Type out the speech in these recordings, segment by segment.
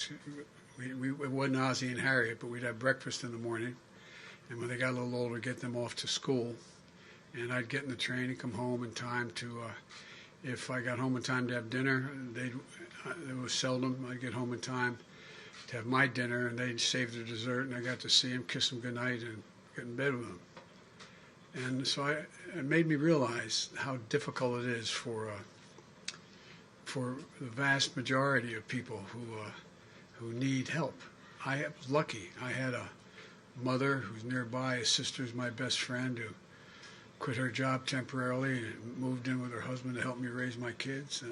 It wasn't Ozzie and Harriet, but we'd have breakfast in the morning, and when they got a little older, get them off to school, and I'd get in the train and come home in time to. If I got home in time to have dinner, it was seldom I'd get home in time to have my dinner, and they'd save their dessert, and I got to see them, kiss them goodnight, and get in bed with them. And so it made me realize how difficult it is for the vast majority of people who need help. I was lucky. I had a mother who's nearby. A sister's my best friend who quit her job temporarily and moved in with her husband to help me raise my kids.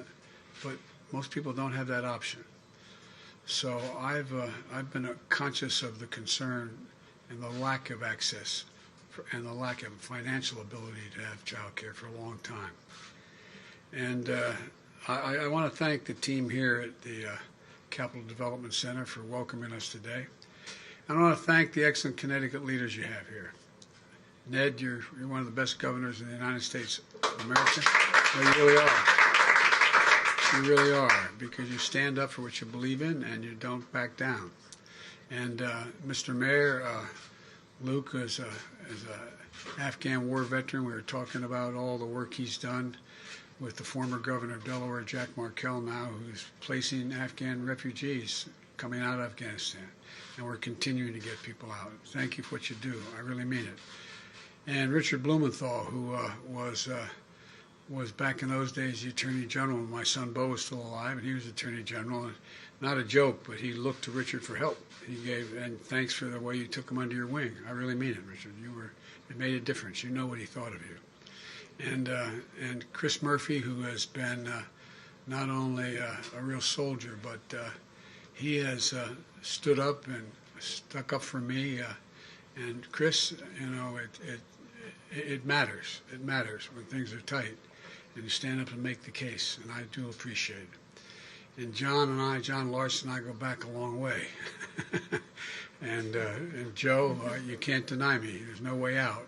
But most people don't have that option. So I've been conscious of the concern and the lack of access and the lack of financial ability to have child care for a long time. And I want to thank the team here at the Capital Development Center for welcoming us today. And I want to thank the excellent Connecticut leaders you have here. Ned, you're one of the best governors in the United States of America. No, you really are. You really are, because you stand up for what you believe in and you don't back down. And Mr. Mayor, Luke is an Afghan war veteran. We were talking about all the work he's done with the former governor of Delaware, Jack Markell, now, who's placing Afghan refugees coming out of Afghanistan. And we're continuing to get people out. Thank you for what you do. I really mean it. And Richard Blumenthal, who was back in those days the Attorney General. My son Bo was still alive, and he was Attorney General. And not a joke, but he looked to Richard for help. And thanks for the way you took him under your wing. I really mean it, Richard. It made a difference. You know what he thought of you. And Chris Murphy, who has been not only a real soldier, but he has stood up and stuck up for me. And Chris, it matters. It matters when things are tight, and you stand up and make the case, and I do appreciate it. And John Larson and I go back a long way. and Joe, you can't deny me. There's no way out.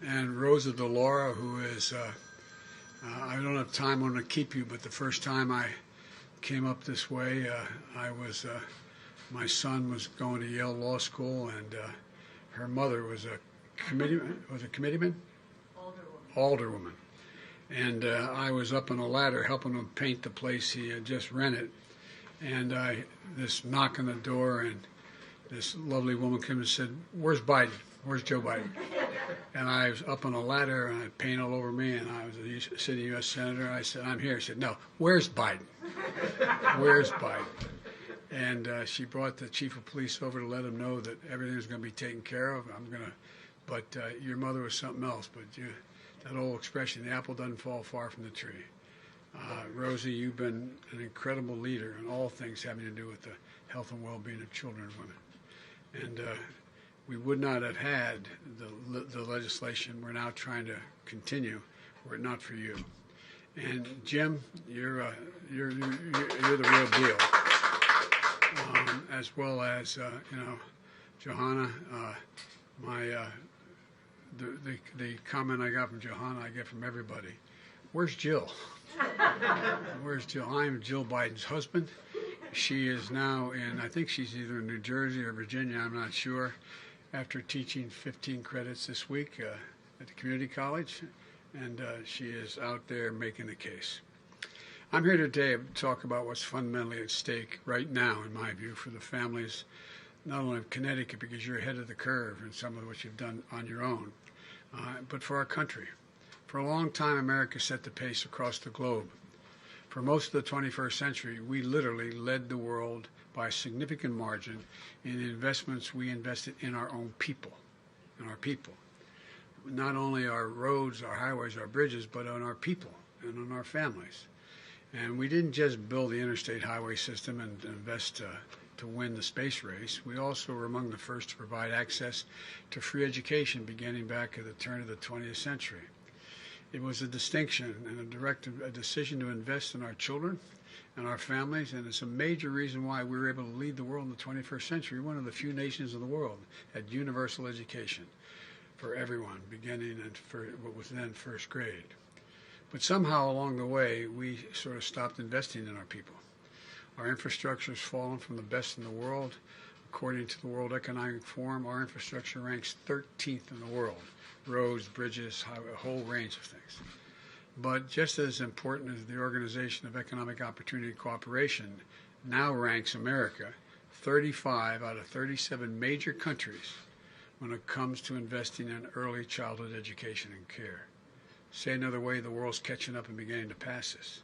And Rosa DeLaura, who is, I don't have time, I'm going to keep you, but the first time I came up this way, my son was going to Yale Law School, and her mother was a committeeman? Alderwoman. And I was up on a ladder helping him paint the place he had just rented. And this knock on the door, and this lovely woman came and said, "Where's Biden? Where's Joe Biden?" And I was up on a ladder, and I had paint all over me, and I was a sitting U.S. Senator. I said, "I'm here." She said, "No, where's Biden? Where's Biden?" And she brought the chief of police over to let him know that everything was going to be taken care of. But your mother was something else. But that old expression, the apple doesn't fall far from the tree. Rosie, you've been an incredible leader in all things having to do with the health and well-being of children and women. And we would not have had the legislation we're now trying to continue were it not for you. And Jim, you're the real deal. As well as Johanna, the comment I got from Johanna, I get from everybody. Where's Jill? Where's Jill? I'm Jill Biden's husband. She is now I think she's either in New Jersey or Virginia, I'm not sure, after teaching 15 credits this week at the community college, and she is out there making the case. I'm here today to talk about what's fundamentally at stake right now, in my view, for the families, not only of Connecticut, because you're ahead of the curve in some of what you've done on your own, but for our country. For a long time, America set the pace across the globe. For most of the 21st century, we literally led the world by a significant margin in the investments we invested in our own people, Not only our roads, our highways, our bridges, but on our people and on our families. And we didn't just build the interstate highway system and invest to win the space race. We also were among the first to provide access to free education beginning back at the turn of the 20th century. It was a distinction and a decision to invest in our children and our families, and it's a major reason why we were able to lead the world in the 21st century. One of the few nations in the world had universal education for everyone, beginning at what was then first grade. But somehow along the way, we sort of stopped investing in our people. Our infrastructure has fallen from the best in the world. According to the World Economic Forum, our infrastructure ranks 13th in the world. Roads, bridges, highway, a whole range of things. But just as important as the Organization of Economic Opportunity and Cooperation now ranks America 35 out of 37 major countries when it comes to investing in early childhood education and care. Say another way, the world's catching up and beginning to pass us.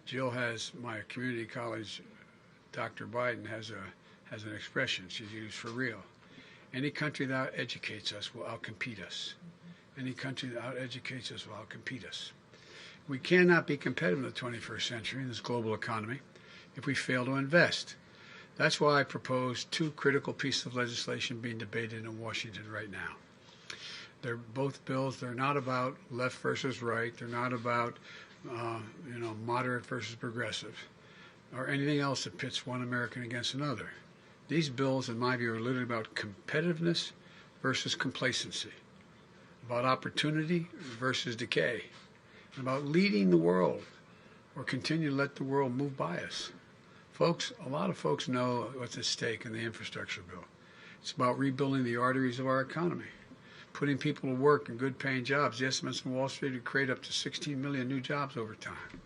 Jill has, my community college, Dr. Biden, has an expression she's used for real. Any country that educates us will outcompete us. Any country that educates us will outcompete us. We cannot be competitive in the 21st century in this global economy if we fail to invest. That's why I propose two critical pieces of legislation being debated in Washington right now. They're both bills. They're not about left versus right. They're not about moderate versus progressive or anything else that pits one American against another. These bills, in my view, are literally about competitiveness versus complacency, about opportunity versus decay, and about leading the world or continue to let the world move by us. Folks, a lot of folks know what's at stake in the infrastructure bill. It's about rebuilding the arteries of our economy, putting people to work in good-paying jobs. The estimates from Wall Street would create up to 16 million new jobs over time.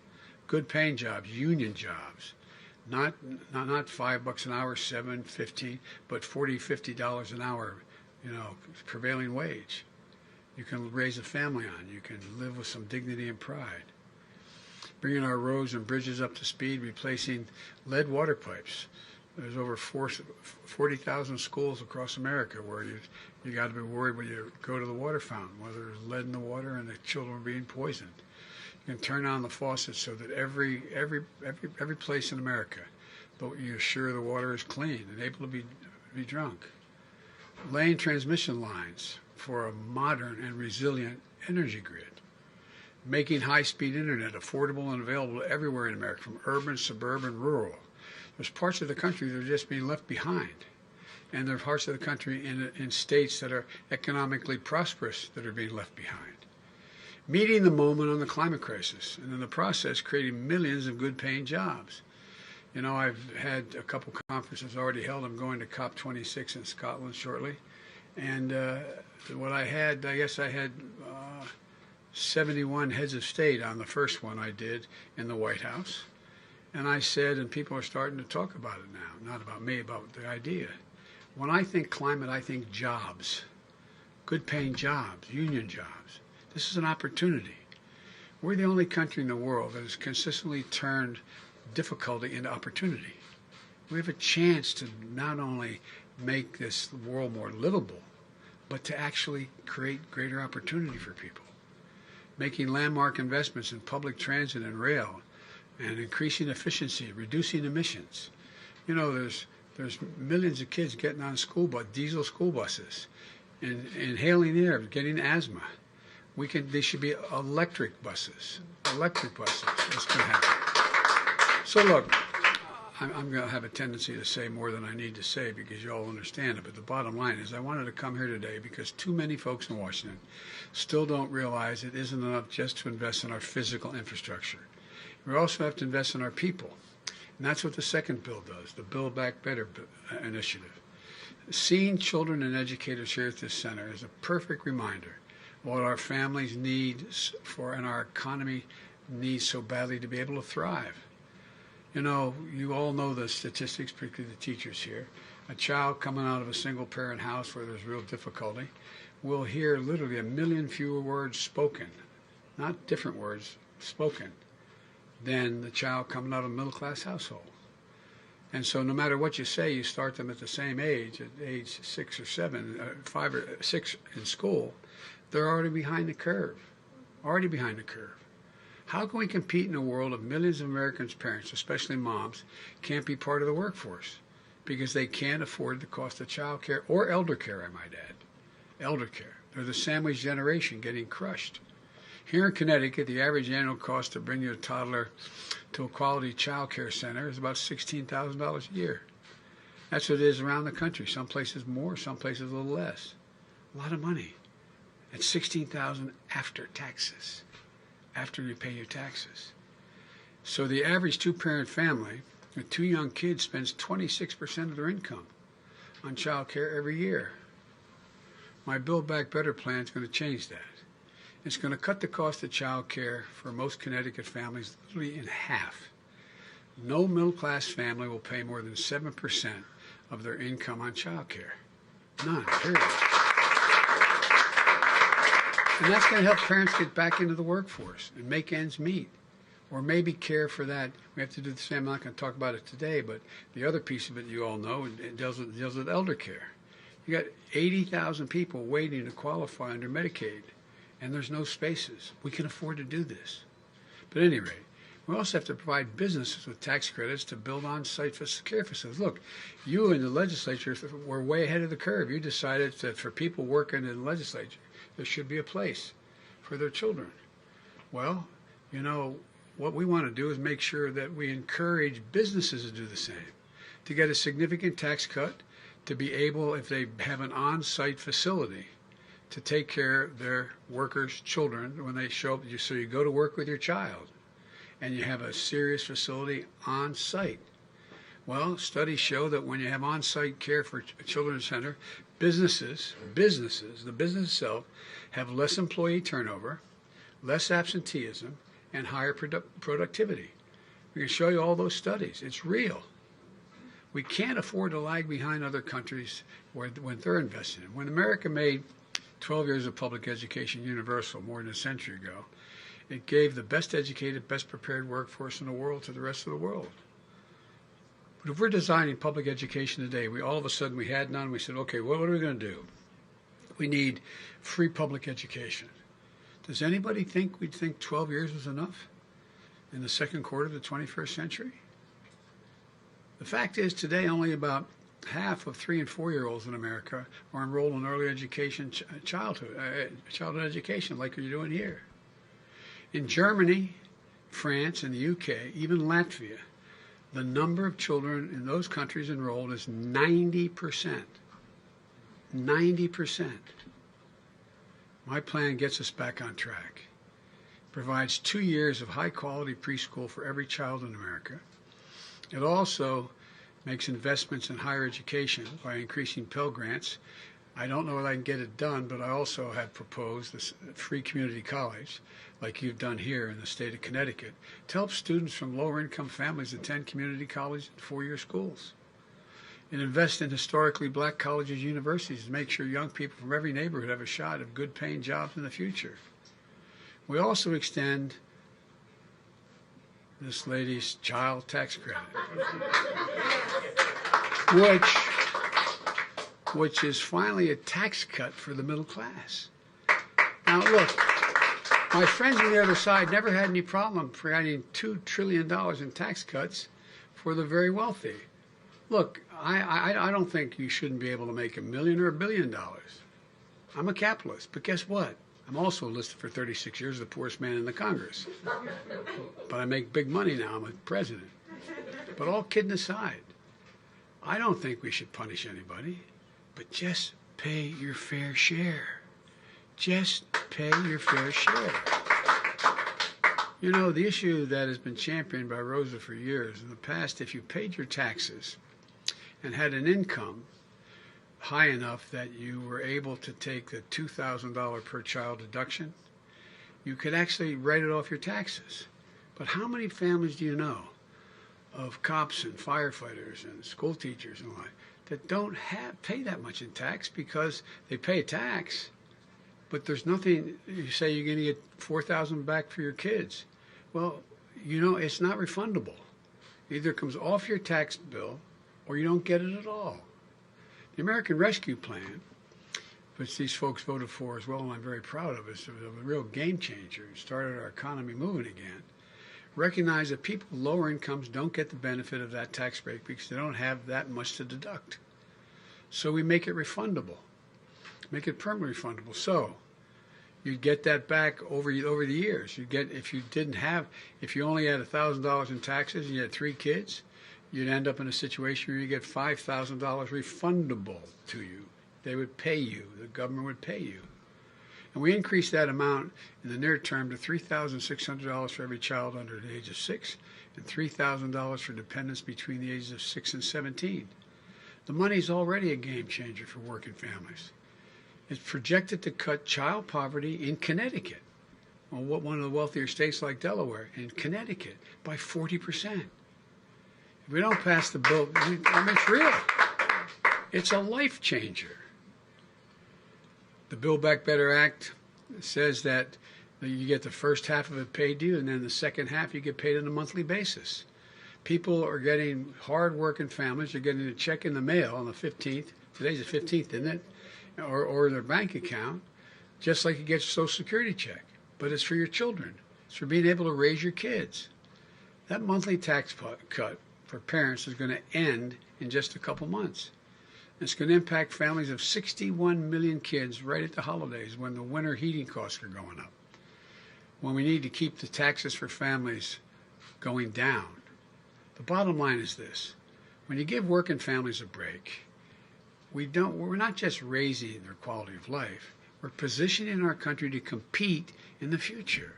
Good-paying jobs, union jobs, not $5 an hour, $7, $15, but $40, $50 an hour, prevailing wage. You can raise a family on. You can live with some dignity and pride. Bringing our roads and bridges up to speed, replacing lead water pipes. There's over 40,000 schools across America where you got to be worried when you go to the water fountain, whether there's lead in the water and the children are being poisoned. You can turn on the faucet so that every place in America, you're sure the water is clean and able to be drunk. Laying transmission lines for a modern and resilient energy grid. Making high-speed internet affordable and available everywhere in America, from urban, suburban, rural. There's parts of the country that are just being left behind. And there are parts of the country in states that are economically prosperous that are being left behind. Meeting the moment on the climate crisis, and in the process creating millions of good-paying jobs. I've had a couple conferences already held. I'm going to COP26 in Scotland shortly. And what I had 71 heads of state on the first one I did in the White House. And I said, and people are starting to talk about it now, not about me, about the idea. When I think climate, I think jobs, good-paying jobs, union jobs. This is an opportunity. We're the only country in the world that has consistently turned difficulty into opportunity. We have a chance to not only make this world more livable, but to actually create greater opportunity for people. Making landmark investments in public transit and rail, and increasing efficiency, reducing emissions. There's millions of kids getting on diesel school buses, and inhaling air, getting asthma. They should be electric buses. That's going to happen. So look, I'm going to have a tendency to say more than I need to say because you all understand it. But the bottom line is I wanted to come here today because too many folks in Washington still don't realize it isn't enough just to invest in our physical infrastructure. We also have to invest in our people. And that's what the second bill does, the Build Back Better initiative. Seeing children and educators here at this center is a perfect reminder of what our families need and our economy needs so badly to be able to thrive. You all know the statistics, particularly the teachers here. A child coming out of a single-parent house where there's real difficulty will hear literally 1 million fewer words spoken, not different words, spoken, than the child coming out of a middle-class household. And so no matter what you say, you start them at the same age, at age 6 or 7, 5 or 6 in school, they're already behind the curve. How can we compete in a world of millions of Americans' parents, especially moms, can't be part of the workforce because they can't afford the cost of child care or elder care, I might add. Elder care. They're the sandwich generation getting crushed. Here in Connecticut, the average annual cost to bring your toddler to a quality child care center is about $16,000 a year. That's what it is around the country. Some places more, some places a little less. A lot of money. It's $16,000 after taxes, after you pay your taxes. So the average two-parent family A 2 young kids spends 26% of their income on child care every year. My Build Back Better plan is going to change that. It's going to cut the cost of child care for most Connecticut families literally in half. No middle-class family will pay more than 7% of their income on child care. None, period. And that's going to help parents get back into the workforce and make ends meet. Or maybe care for that. We have to do the same. I'm not going to talk about it today, but the other piece of it you all know, it deals with elder care. You got 80,000 people waiting to qualify under Medicaid, and there's no spaces. We can afford to do this. But at any rate, we also have to provide businesses with tax credits to build on-site care facilities. Look, you in the legislature were way ahead of the curve. You decided that for people working in the legislature, there should be a place for their children. Well, you know, what we want to do is make sure that we encourage businesses to do the same, to get a significant tax cut, to be able, if they have an on-site facility, to take care of their workers' children when they show up. So you go to work with your child, and you have a serious facility on site. Well, studies show that when you have on-site care for a children's center, businesses, the business itself, have less employee turnover, less absenteeism, and higher productivity. We can show you all those studies. It's real. We can't afford to lag behind other countries when they're investing. When America made 12 years of public education universal more than a century ago, it gave the best educated, best prepared workforce in the world to the rest of the world. But if we're designing public education today, all of a sudden we had none. We said, okay, what are we going to do? We need free public education. Does anybody think we'd think 12 years was enough in the second quarter of the 21st century? The fact is today only about half of 3- and 4-year-olds in America are enrolled in early education, childhood education like you're doing here. In Germany, France, and the UK, even Latvia, the number of children in those countries enrolled is 90%. 90%. My plan gets us back on track. Provides 2 years of high-quality preschool for every child in America. It also makes investments in higher education by increasing Pell Grants. I don't know if I can get it done, but I also have proposed this free community college, like you've done here in the state of Connecticut, to help students from lower-income families attend community college and 4-year schools. And invest in historically black colleges and universities to make sure young people from every neighborhood have a shot at good-paying jobs in the future. We also extend this lady's child tax credit, which is finally a tax cut for the middle class. Now look, my friends on the other side never had any problem providing $2 trillion in tax cuts for the very wealthy. Look, I don't think you shouldn't be able to make $1 million or $1 billion. I'm a capitalist, but guess what? I'm also listed for 36 years as the poorest man in the Congress. But I make big money now. I'm a president. But all kidding aside, I don't think we should punish anybody, but just pay your fair share. Just pay your fair share. You know, the issue that has been championed by Rosa for years, in the past, if you paid your taxes and had an income high enough that you were able to take the $2,000 per child deduction, you could actually write it off your taxes. But how many families do you know of cops and firefighters and school teachers and what that don't pay that much in tax because they pay tax, but there's nothing? You say you're going to get $4,000 back for your kids. Well, you know, it's not refundable. Either it comes off your tax bill or you don't get it at all. The American Rescue Plan, which these folks voted for as well, and I'm very proud of it, it's a real game changer. It started our economy moving again. Recognize that people with lower incomes don't get the benefit of that tax break because they don't have that much to deduct. So we make it refundable, make it permanently refundable. So you get that back over the years. You get, if you only had $1,000 in taxes and you had 3 kids, you'd end up in a situation where you get $5,000 refundable to you. They would pay you. The government would pay you. And we increased that amount in the near term to $3,600 for every child under the age of 6 and $3,000 for dependents between the ages of 6 and 17. The money is already a game changer for working families. It's projected to cut child poverty in Connecticut, one of the wealthier states like Delaware, in Connecticut, by 40%. If we don't pass the bill, I mean, it's real. It's a life changer. The Build Back Better Act says that you get the first half of it paid to you, and then the second half you get paid on a monthly basis. People are getting, hard-working families are getting a check in the mail on the 15th. Today's the 15th, isn't it? Or their bank account, just like you get your Social Security check. But it's for your children. It's for being able to raise your kids. That monthly tax cut for parents is going to end in just a couple months. It's going to impact families of 61 million kids right at the holidays when the winter heating costs are going up. When we need to keep the taxes for families going down. The bottom line is this. When you give working families a break, we're not just raising their quality of life, we're positioning our country to compete in the future.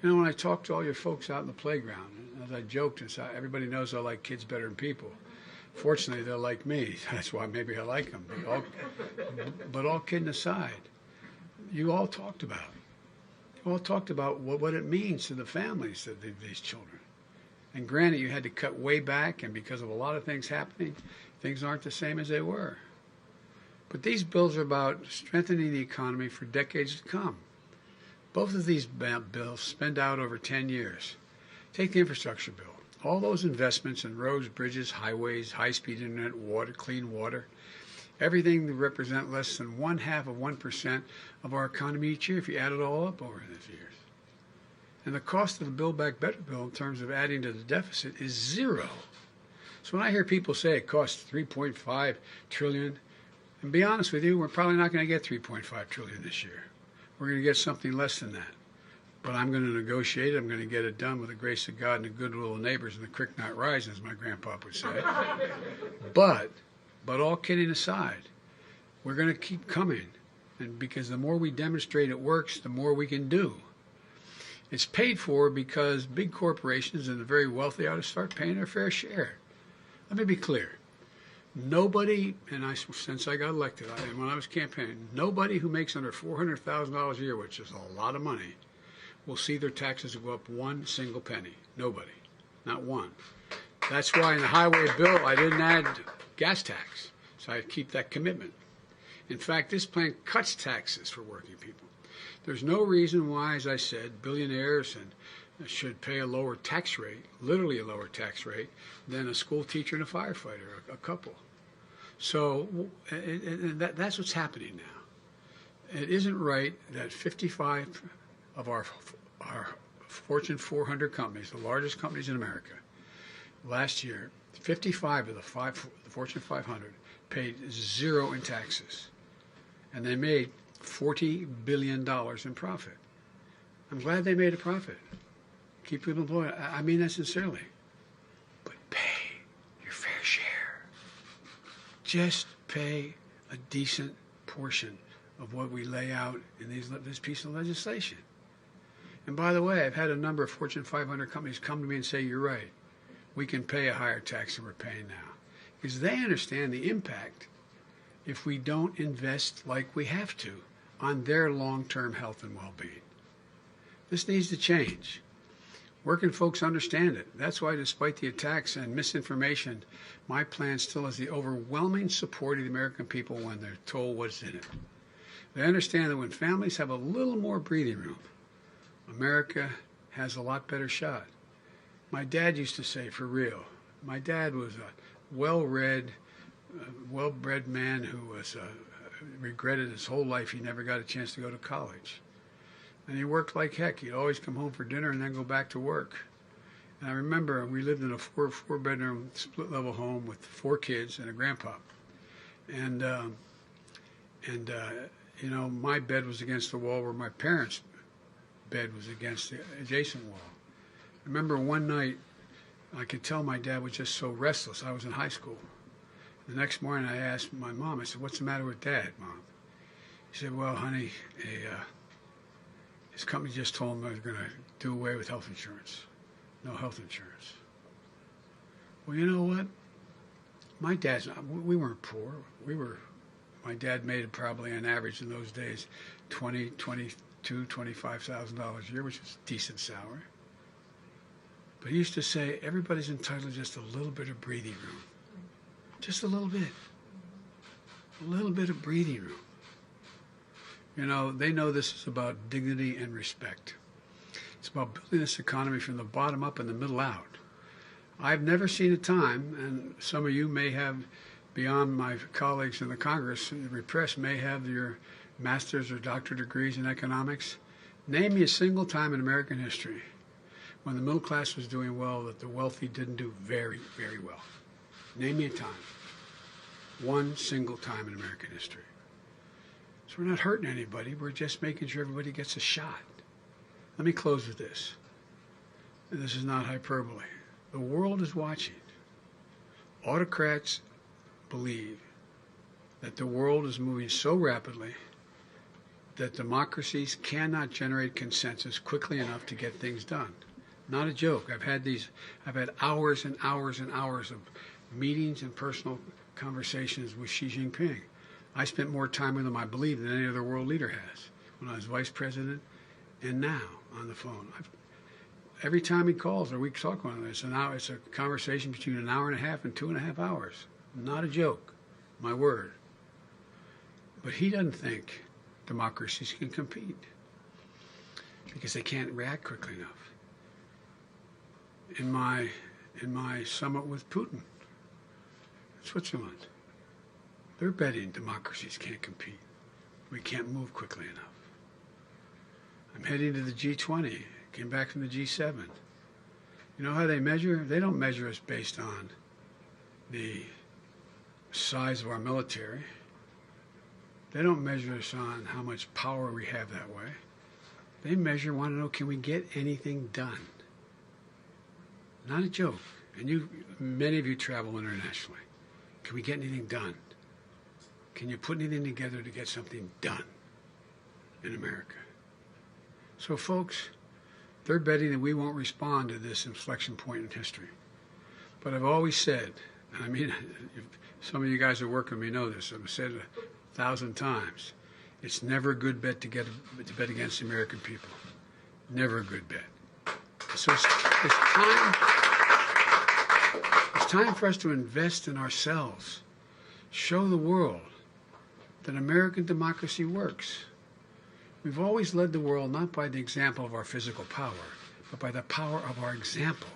You know, when I talk to all your folks out in the playground, as I joked, and said, everybody knows I like kids better than people. Fortunately, they're like me. That's why maybe I like them. But all kidding aside, you all talked about it. You all talked about what it means to the families of these children. And granted, you had to cut way back, and because of a lot of things happening, things aren't the same as they were. But these bills are about strengthening the economy for decades to come. Both of these bills spend out over 10 years. Take the infrastructure bill. All those investments in roads, bridges, highways, high-speed internet, water, clean water, everything that represent less than 0.5% of our economy each year if you add it all up over these years. And the cost of the Build Back Better bill in terms of adding to the deficit is zero. So when I hear people say it costs $3.5 trillion, and be honest with you, we're probably not going to get $3.5 trillion this year. We're going to get something less than that. But I'm going to negotiate it. I'm going to get it done with the grace of God and the goodwill of neighbors and the creek not rise, as my grandpa would say. But all kidding aside, we're going to keep coming. And because the more we demonstrate it works, the more we can do. It's paid for because big corporations and the very wealthy ought to start paying their fair share. Let me be clear. Nobody, since I got elected, and when I was campaigning, nobody who makes under $400,000 a year, which is a lot of money, will see their taxes go up one single penny. Nobody. Not one. That's why in the highway bill I didn't add gas tax. So I keep that commitment. In fact, this plan cuts taxes for working people. There's no reason why, as I said, billionaires should pay a lower tax rate, literally a lower tax rate, than a school teacher and a firefighter, a couple. So that's what's happening now. It isn't right that 55 of our Fortune 400 companies, the largest companies in America, last year, 55 of the Fortune 500 paid zero in taxes. And they made $40 billion in profit. I'm glad they made a profit. Keep people employed. I mean that sincerely. But pay your fair share. Just pay a decent portion of what we lay out in this piece of legislation. And by the way, I've had a number of Fortune 500 companies come to me and say, you're right. We can pay a higher tax than we're paying now. Because they understand the impact if we don't invest like we have to on their long-term health and well-being. This needs to change. Working folks understand it. That's why, despite the attacks and misinformation, my plan still has the overwhelming support of the American people when they're told what's in it. They understand that when families have a little more breathing room, America has a lot better shot. My dad used to say, for real, my dad was a well-read, well-bred man who was regretted his whole life he never got a chance to go to college. And he worked like heck. He'd always come home for dinner and then go back to work. And I remember we lived in a four-bedroom split-level home with 4 kids and a grandpa. And you know, my bed was against the wall where my parents' bed was against the adjacent wall. I remember one night, I could tell my dad was just so restless. I was in high school. The next morning I asked my mom, I said, what's the matter with Dad, Mom? She said, well, honey, his company just told him they're going to do away with health insurance. no health insurance. Well, you know what? My dad's not, we weren't poor. My dad made probably on average in those days $25,000 a year, which is a decent salary. But he used to say, everybody's entitled to just a little bit of breathing room. Just a little bit. A little bit of breathing room. You know, they know this is about dignity and respect. It's about building this economy from the bottom up and the middle out. I've never seen a time, and some of you may have, beyond my colleagues in the Congress, the press may have your master's or doctorate degrees in economics. Name me a single time in American history when the middle class was doing well that the wealthy didn't do very, very well. Name me a time. One single time in American history. So we're not hurting anybody. We're just making sure everybody gets a shot. Let me close with this. And this is not hyperbole. The world is watching. Autocrats believe that the world is moving so rapidly that democracies cannot generate consensus quickly enough to get things done. Not a joke. I've had hours and hours and hours of meetings and personal conversations with Xi Jinping. I spent more time with him, I believe, than any other world leader has when I was vice president and now on the phone. Every time he calls or we talk on this, it's a conversation between an hour and a half and 2.5 hours. Not a joke, my word. But he doesn't think democracies can compete because they can't react quickly enough. In my summit with Putin, Switzerland, they're betting democracies can't compete. We can't move quickly enough. I'm heading to the G20. Came back from the G7. You know how they measure? They don't measure us based on the size of our military. They don't measure us on how much power we have that way. They want to know, can we get anything done? Not a joke. And many of you travel internationally. Can we get anything done? Can you put anything together to get something done in America? So, folks, they're betting that we won't respond to this inflection point in history. But I've always said, and I mean, some of you guys who work with me know this, I've said it 1,000 times, it's never a good bet to bet against the American people. Never a good bet. So it's time for us to invest in ourselves. Show the world that American democracy works. We've always led the world not by the example of our physical power, but by the power of our example.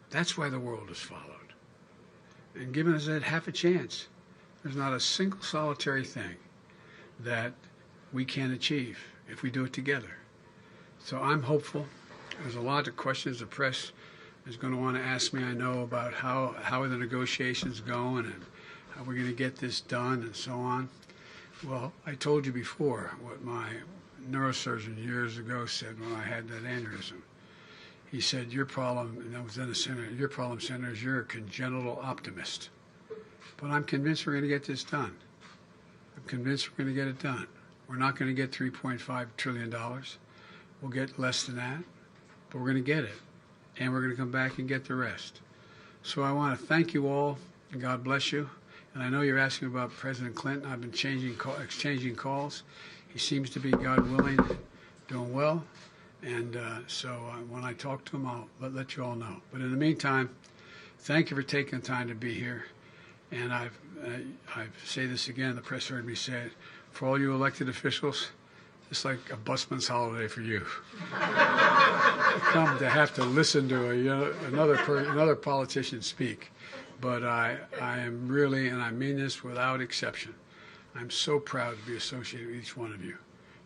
That's why the world has followed. And given us that half a chance, there's not a single solitary thing that we can achieve if we do it together. So I'm hopeful. There's a lot of questions the press is going to want to ask me, I know, about how are the negotiations going and how we're going to get this done and so on. Well, I told you before what my neurosurgeon years ago said when I had that aneurysm. He said, your problem, and I was then a senator, your problem, Senator, is you're a congenital optimist. But I'm convinced we're going to get this done. I'm convinced we're going to get it done. We're not going to get $3.5 trillion. We'll get less than that, but we're going to get it. And we're going to come back and get the rest. So I want to thank you all, and God bless you. And I know you're asking about President Clinton. I've been exchanging calls. He seems to be, God willing, doing well. And so when I talk to him, I'll let you all know. But in the meantime, thank you for taking the time to be here. And I say this again, the press heard me say it, for all you elected officials, it's like a busman's holiday for you. Come to have to listen to another politician speak. But I am really, and I mean this without exception, I'm so proud to be associated with each one of you.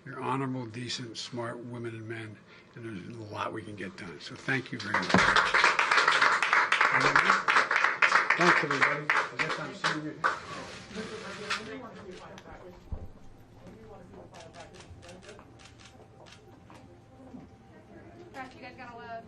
You're honorable, decent, smart women and men, and there's a lot we can get done. So thank you very much. Thanks, everybody. I guess I'm seeing you. You guys got a lot of